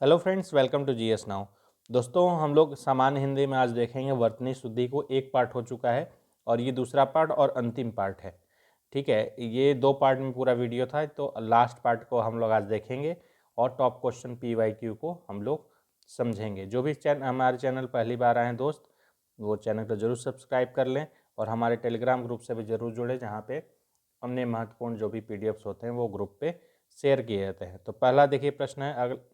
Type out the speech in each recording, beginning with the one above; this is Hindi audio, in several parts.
Hello friends, welcome to GS now. दोस्तों, हम लोग सामान्य हिंदी में आज देखेंगे वर्तनी शुद्धि को। एक पार्ट हो चुका है और ये दूसरा पार्ट और अंतिम पार्ट है। ठीक है, ये दो पार्ट में पूरा वीडियो था, तो लास्ट पार्ट को हम लोग आज देखेंगे और टॉप क्वेश्चन PYQ को हम लोग समझेंगे। जो भी हमारे चैनल पहली बार आए हैं दोस्त, वो चैनल को जरूर सब्सक्राइब कर लें और हमारे टेलीग्राम ग्रुप से भी जरूर जुड़े, जहाँ पे हमने महत्वपूर्ण जो भी PDFs होते हैं वो ग्रुप पे शेयर किए जाते हैं। तो पहला देखिए प्रश्न है, अगर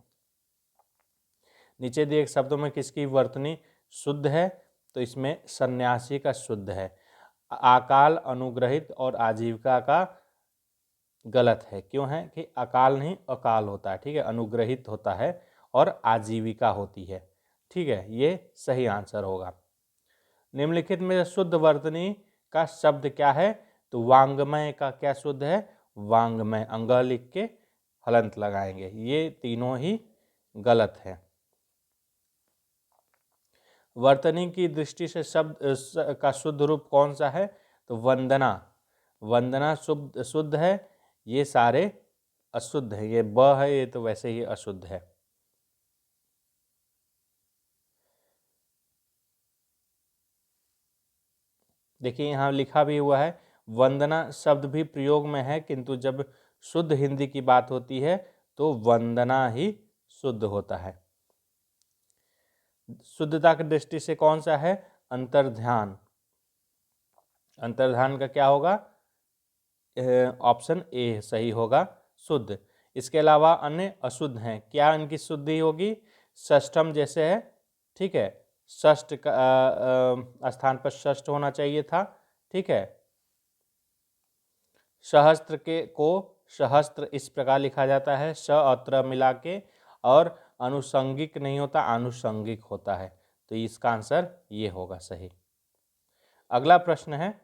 नीचे दिए शब्दों में किसकी वर्तनी शुद्ध है, तो इसमें सन्यासी का शुद्ध है। अकाल, अनुग्रहित और आजीविका का गलत है। क्यों है कि अकाल नहीं अकाल होता है, ठीक है, अनुग्रहित होता है और आजीविका होती है। ठीक है, ये सही आंसर होगा। निम्नलिखित में शुद्ध वर्तनी का शब्द क्या है, तो वांग्मय का क्या शुद्ध है, वांग्मय। अंग लिख के हलंत लगाएंगे, ये तीनों ही गलत है। वर्तनी की दृष्टि से शब्द का शुद्ध रूप कौन सा है, तो वंदना। वंदना शुद्ध है, ये सारे अशुद्ध है। ये ब है, ये तो वैसे ही अशुद्ध है। देखिए यहाँ लिखा भी हुआ है, वंदना शब्द भी प्रयोग में है, किंतु जब शुद्ध हिंदी की बात होती है तो वंदना ही शुद्ध होता है। शुद्धता की दृष्टि से कौन सा है, अंतर्ध्यान। अंतर्ध्यान का क्या होगा, ऑप्शन ए सही होगा, शुद्ध। इसके अलावा अन्य अशुद्ध हैं, क्या इनकी शुद्धि होगी, षष्ठम जैसे है, ठीक है, षष्ठ का स्थान पर षष्ठ होना चाहिए था, ठीक है। सहस्त्र को सहस्त्र इस प्रकार लिखा जाता है, स अत्र मिला के, और अनुषंगिक नहीं होता, आनुषंगिक होता है। तो इसका आंसर ये होगा सही। अगला प्रश्न है,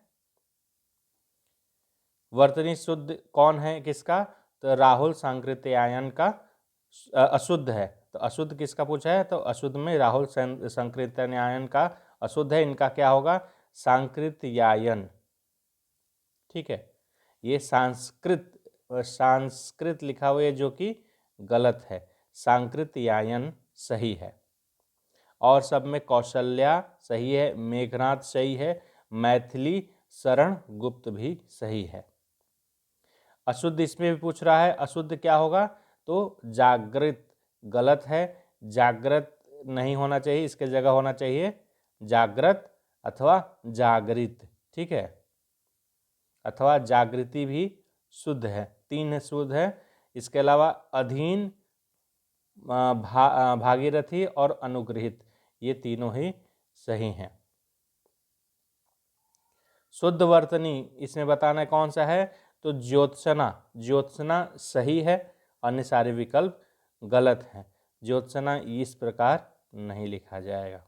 वर्तनी शुद्ध कौन है किसका, तो राहुल सांकृत्यायन का अशुद्ध है। तो अशुद्ध किसका पूछा है, तो अशुद्ध में राहुल सांकृत्यायन का अशुद्ध है। इनका क्या होगा, सांकृत्यायन। ठीक है, ये संस्कृत लिखा हुआ है जो कि गलत है, सांकृत्यायन सही है। और सब में कौशल्या सही है, मेघनाथ सही है, मैथिली शरण गुप्त भी सही है। अशुद्ध इसमें भी पूछ रहा है, अशुद्ध क्या होगा, तो जागृत गलत है। जागृत नहीं होना चाहिए, इसके जगह होना चाहिए जागृत अथवा जागृत, ठीक है, अथवा जागृति भी शुद्ध है, तीन शुद्ध है। इसके अलावा अधीन, भागीरथी और अनुग्रहित, ये तीनों ही सही हैं। शुद्ध वर्तनी इसमें बताना है कौन सा है, तो ज्योत्सना। ज्योत्सना सही है, अन्य सारे विकल्प गलत हैं। ज्योत्सना इस प्रकार नहीं लिखा जाएगा,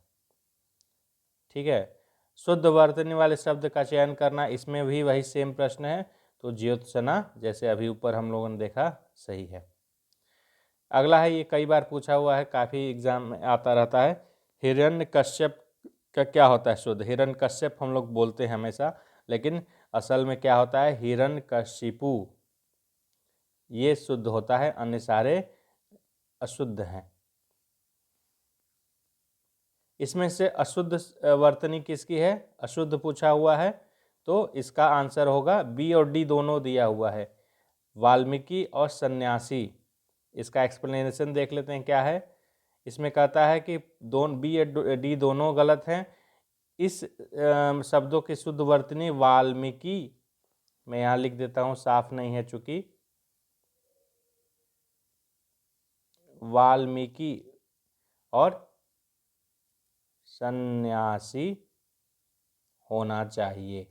ठीक है। शुद्ध वर्तनी वाले शब्द का चयन करना, इसमें भी वही सेम प्रश्न है, तो ज्योत्सना जैसे अभी ऊपर हम लोगों ने देखा सही है। अगला है, ये कई बार पूछा हुआ है, काफ़ी एग्जाम में आता रहता है, हिरण्यकश्यप का क्या होता है शुद्ध। हिरण्यकश्यप हम लोग बोलते हैं हमेशा, लेकिन असल में क्या होता है, हिरण्यकशिपु, ये शुद्ध होता है, अन्य सारे अशुद्ध हैं। इसमें से अशुद्ध वर्तनी किसकी है, अशुद्ध पूछा हुआ है, तो इसका आंसर होगा बी और डी दोनों दिया हुआ है, वाल्मीकि और सन्यासी। इसका एक्सप्लेनेशन देख लेते हैं क्या है। इसमें कहता है कि दोनों बी और डी दोनों गलत हैं। इस शब्दों की शुद्ध वर्तनी वाल्मीकि, मैं यहाँ लिख देता हूँ, साफ नहीं है चूंकि, वाल्मीकि और सन्यासी होना चाहिए।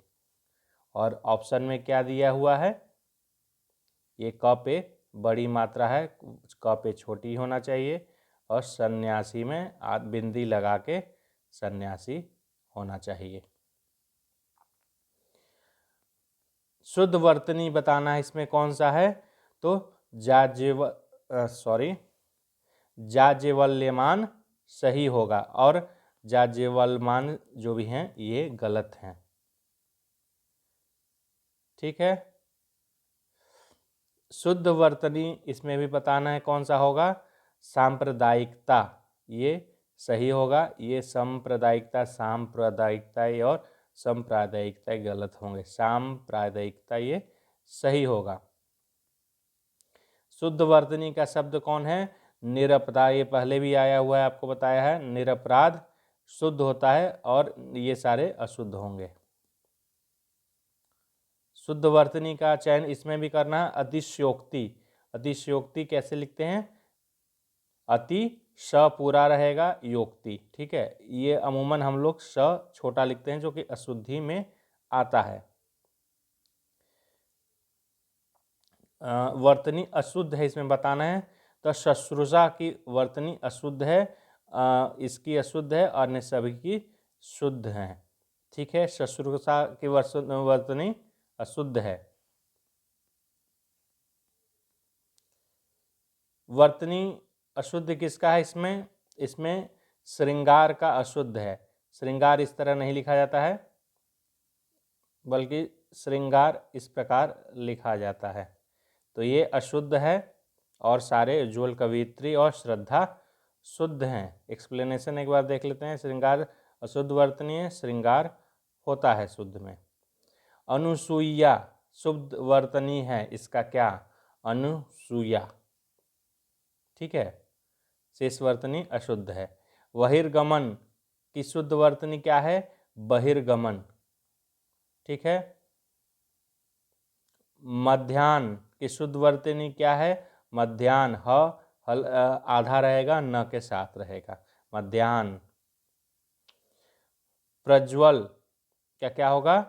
और ऑप्शन में क्या दिया हुआ है, ये क पे बड़ी मात्रा है, क पे छोटी होना चाहिए, और सन्यासी में बिंदी लगा के सन्यासी होना चाहिए। शुद्ध वर्तनी बताना है, इसमें कौन सा है, तो जाज्वल्यमान सही होगा, और जाज्वल्यमान जो भी हैं ये गलत हैं, ठीक है। शुद्ध वर्तनी इसमें भी बताना है कौन सा होगा, सांप्रदायिकता ये सही होगा, ये सांप्रदायिकता, सांप्रदायिकता ये और सांप्रदायिकता ये गलत होंगे। सांप्रदायिकता ये सही होगा। शुद्ध वर्तनी का शब्द कौन है? निरपराध। ये पहले भी आया हुआ है, आपको बताया है। निरपराध शुद्ध होता है और ये सारे अशुद्ध होंगे। शुद्ध वर्तनी का चयन इसमें भी करना है। अतिशयोक्ति, अतिशयोक्ति कैसे लिखते हैं? अति स पूरा रहेगा, योक्ति, ठीक है। ये अमूमन हम लोग स छोटा लिखते हैं जो कि अशुद्धि में आता है। वर्तनी अशुद्ध है, इसमें बताना है। तो शुश्रूषा की वर्तनी अशुद्ध है, इसकी अशुद्ध है, अन्य सभी की शुद्ध है, ठीक है। शुश्रूषा की वर्तनी अशुद्ध है। वर्तनी अशुद्ध किसका है? इसमें श्रृंगार का अशुद्ध है। श्रृंगार इस तरह नहीं लिखा जाता है, बल्कि श्रृंगार इस प्रकार लिखा जाता है। तो ये अशुद्ध है और सारे उज्ज्वल, कवित्री और श्रद्धा शुद्ध हैं। एक्सप्लेनेशन एक बार देख लेते हैं। श्रृंगार अशुद्ध वर्तनी है, श्रृंगार होता है शुद्ध में। अनुसूया शुद्ध वर्तनी है, इसका क्या? अनुसूया, ठीक है। शेष वर्तनी अशुद्ध है। बहिर्गमन की शुद्ध वर्तनी क्या है? बहिर्गमन, ठीक है। मध्याह्न की शुद्ध वर्तनी क्या है? मध्याह्न, हल आधा रहेगा, न के साथ रहेगा, मध्याह्न। प्रज्वल क्या क्या होगा?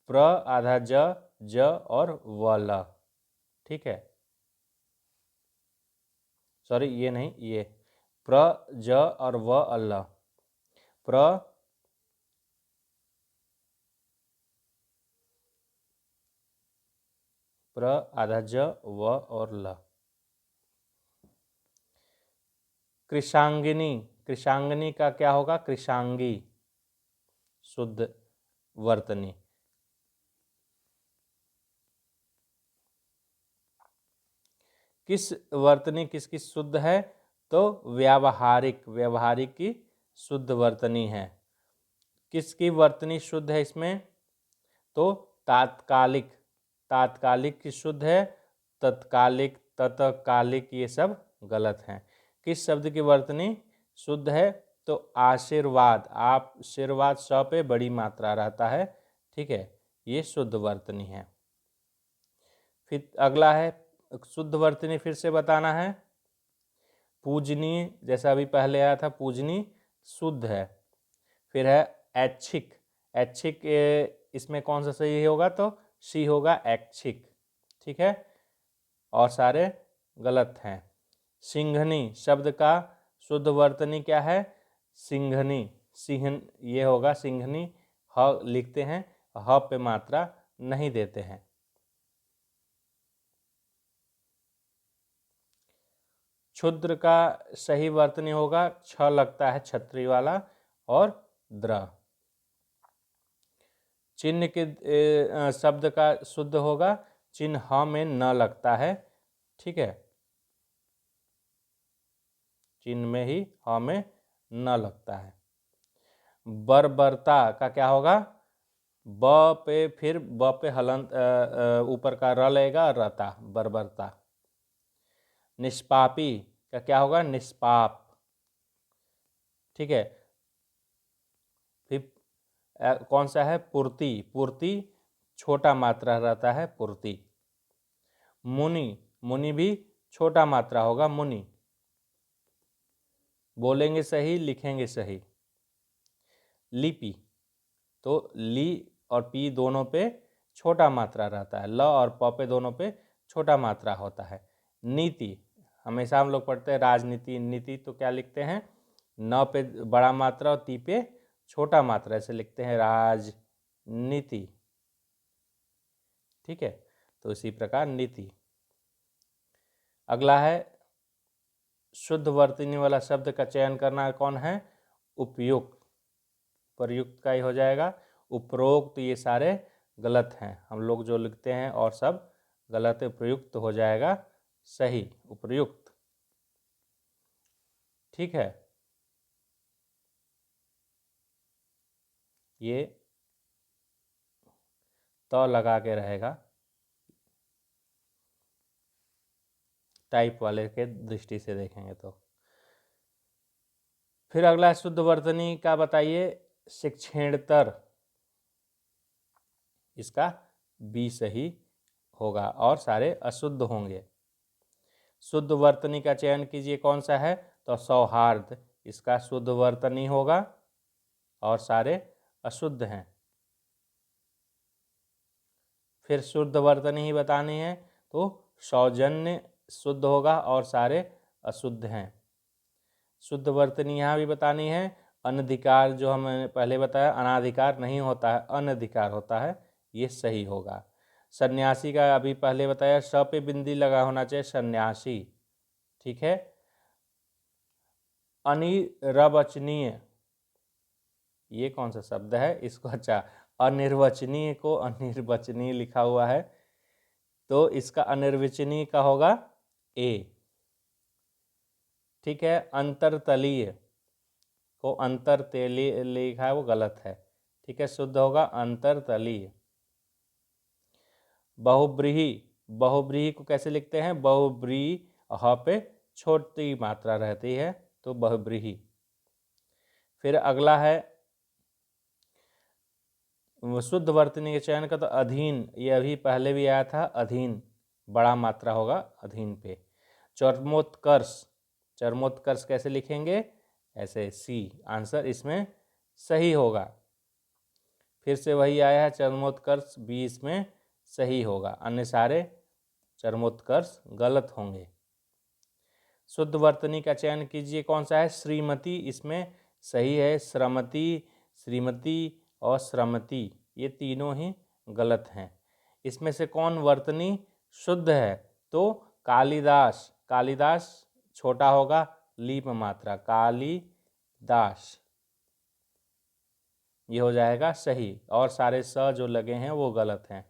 प्र आधा ज और वल, ठीक है। सॉरी, ये नहीं, ये प्र ज और व अल। प्र आधा ज व और ल। कृशांगिनी, कृशांगिनी का क्या होगा? कृशांगी शुद्ध वर्तनी। किस वर्तनी किसकी शुद्ध है? तो व्यावहारिक, व्यवहारिक की शुद्ध वर्तनी है। किसकी वर्तनी शुद्ध है इसमें? तो तात्कालिक, तात्कालिक की शुद्ध है। तत्कालिक, तत्कालिक ये सब गलत हैं। किस शब्द की वर्तनी शुद्ध है? तो आशीर्वाद, आप आशीर्वाद स पे बड़ी मात्रा रहता है, ठीक है, ये शुद्ध वर्तनी है। फिर अगला है शुद्ध वर्तनी, फिर से बताना है। पूजनीय, जैसा अभी पहले आया था, पूजनीय शुद्ध है। फिर है ऐच्छिक, ऐच्छिक इसमें कौन सा सही होगा? तो सी होगा, ऐच्छिक, ठीक है, और सारे गलत हैं। सिंघनी शब्द का शुद्ध वर्तनी क्या है? सिंघनी, सिंह ये होगा सिंघनी, ह लिखते हैं, ह पे मात्रा नहीं देते हैं। क्षुद्र का सही वर्तनी होगा, छ लगता है छत्री वाला, और द्र। चिन्ह के शब्द का शुद्ध होगा, चिन्ह ह में न लगता है, ठीक है, चिन्ह में ही ह में न लगता है। बर्बरता का क्या होगा? ब पे, फिर ब पे हलंत ऊपर का र लगेगा, रता, बर्बरता। निष्पापी का क्या होगा? निष्पाप, ठीक है। फिर कौन सा है? पूर्ति, पूर्ति छोटा मात्रा रहता है, पूर्ति। मुनि, मुनि भी छोटा मात्रा होगा, मुनि। बोलेंगे सही, लिखेंगे सही। लिपि, तो ली और पी दोनों पे छोटा मात्रा रहता है, ल और प पे दोनों पे छोटा मात्रा होता है। नीति, हमेशा हम लोग पढ़ते हैं राजनीति, नीति, तो क्या लिखते हैं? न पे बड़ा मात्रा और ती पे छोटा मात्रा, ऐसे लिखते हैं, राजनीति, ठीक है। तो इसी प्रकार नीति। अगला है शुद्ध वर्तनी वाला शब्द का चयन करना, कौन है? उपयुक्त, प्रयुक्त का ही हो जाएगा। उपरोक्त ये सारे गलत हैं, हम लोग जो लिखते हैं और सब गलत है। प्रयुक्त हो जाएगा सही, उपयुक्त। ठीक है, ये तो लगा के रहेगा टाइप वाले के दृष्टि से देखेंगे तो। फिर अगला शुद्ध वर्तनी का बताइए, शिक्षेणतर, इसका बी सही होगा और सारे अशुद्ध होंगे। शुद्ध वर्तनी का चयन कीजिए, कौन सा है, तो सौहार्द, इसका शुद्ध वर्तनी होगा और सारे अशुद्ध हैं। फिर शुद्ध वर्तनी ही बतानी है तो सौजन्य शुद्ध होगा और सारे अशुद्ध हैं। शुद्ध वर्तनी यहाँ भी बतानी है। अनधिकार, जो हमने पहले बताया, अनाधिकार नहीं होता है, अनधिकार होता है, ये सही होगा। सन्यासी का अभी पहले बताया, स पे बिंदी लगा होना चाहिए, सन्यासी, ठीक है। अनिर्वचनीय, ये कौन सा शब्द है, इसको अच्छा, अनिर्वचनीय को अनिर्वचनीय लिखा हुआ है, तो इसका अनिर्वचनीय का होगा ए, ठीक है। अंतरतलीय को अंतरतलीय लिखा है, वो गलत है, ठीक है, शुद्ध होगा अंतरतलीय। बहुब्रीही, बहुब्रीही को कैसे लिखते हैं, बहुब्रीही, ह पे छोटी मात्रा रहती है तो बहुब्रीही। फिर अगला है शुद्ध वर्तनी के चयन का, तो अधीन, ये अभी पहले भी आया था, अधीन बड़ा मात्रा होगा अधीन पे। चरमोत्कर्ष, चरमोत्कर्ष कैसे लिखेंगे, ऐसे, सी आंसर इसमें सही होगा। फिर से वही आया है चरमोत्कर्ष, बी इसमें सही होगा, अन्य सारे चरमोत्कर्ष गलत होंगे। शुद्ध वर्तनी का चयन कीजिए, कौन सा है, श्रीमती, इसमें सही है। श्रमती, श्रीमती और श्रमती, ये तीनों ही गलत हैं। इसमें से कौन वर्तनी शुद्ध है, तो कालिदास, कालिदास छोटा होगा, लीप मात्रा, कालिदास, ये हो जाएगा सही, और सारे स जो लगे हैं वो गलत हैं।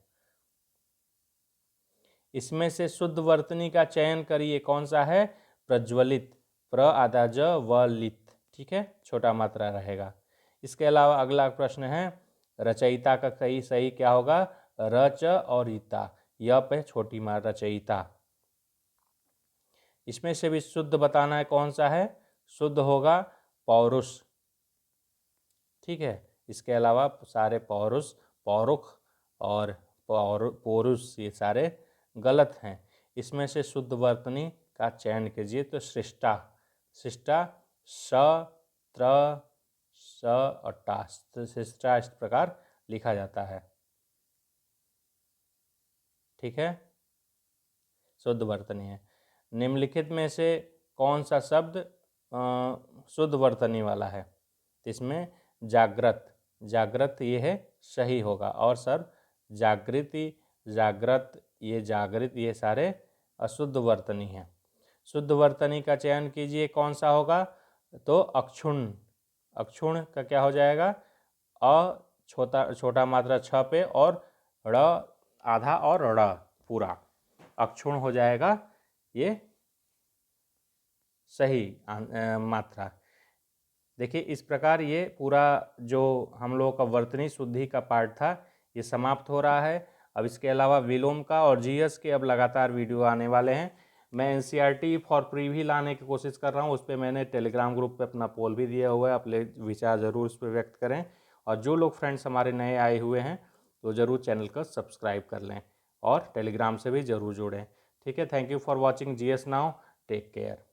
इसमें से शुद्ध वर्तनी का चयन करिए, कौन सा है, प्रज्वलित, प्र आधा ज व लित, ठीक है, छोटा मात्रा रहेगा। इसके अलावा अगला प्रश्न है, रचयिता का कई सही क्या होगा, रच और ईता, य पे छोटी मात्रा, रचयिता। इसमें से भी शुद्ध बताना है, कौन सा है, शुद्ध होगा पौरुष, ठीक है। इसके अलावा सारे पौरुष, पौरुख और पौरुष, ये सारे गलत हैं। इसमें से शुद्ध वर्तनी का चयन कीजिए, तो शिष्टा, शिष्टा, स, त्र, स और टा, शिष्टा इस प्रकार लिखा जाता है, ठीक है, शुद्ध वर्तनी है। निम्नलिखित में से कौन सा शब्द शुद्ध वर्तनी वाला है, इसमें जागृत, जागृत ये है, सही होगा, और सर जागृति, जागृत, ये जागृत, ये सारे अशुद्ध वर्तनी हैं। शुद्ध वर्तनी का चयन कीजिए, कौन सा होगा, तो अक्षुण, अक्षुण का क्या हो जाएगा, अ छोटा मात्रा छ पे और ड़ आधा और ड़ पूरा, अक्षुण हो जाएगा, ये सही मात्रा। देखिए इस प्रकार ये पूरा जो हम लोगों का वर्तनी शुद्धि का पार्ट था ये समाप्त हो रहा है। अब इसके अलावा विलोम का और जीएस के अब लगातार वीडियो आने वाले हैं। मैं एनसीईआरटी फॉर प्री भी लाने की कोशिश कर रहा हूँ, उस पर मैंने टेलीग्राम ग्रुप पे अपना पोल भी दिया हुआ है, अपने विचार ज़रूर उस पर व्यक्त करें। और जो लोग फ्रेंड्स हमारे नए आए हुए हैं तो ज़रूर चैनल को सब्सक्राइब कर लें और टेलीग्राम से भी ज़रूर जुड़ें। ठीक है, thank you for watching GS now, take care.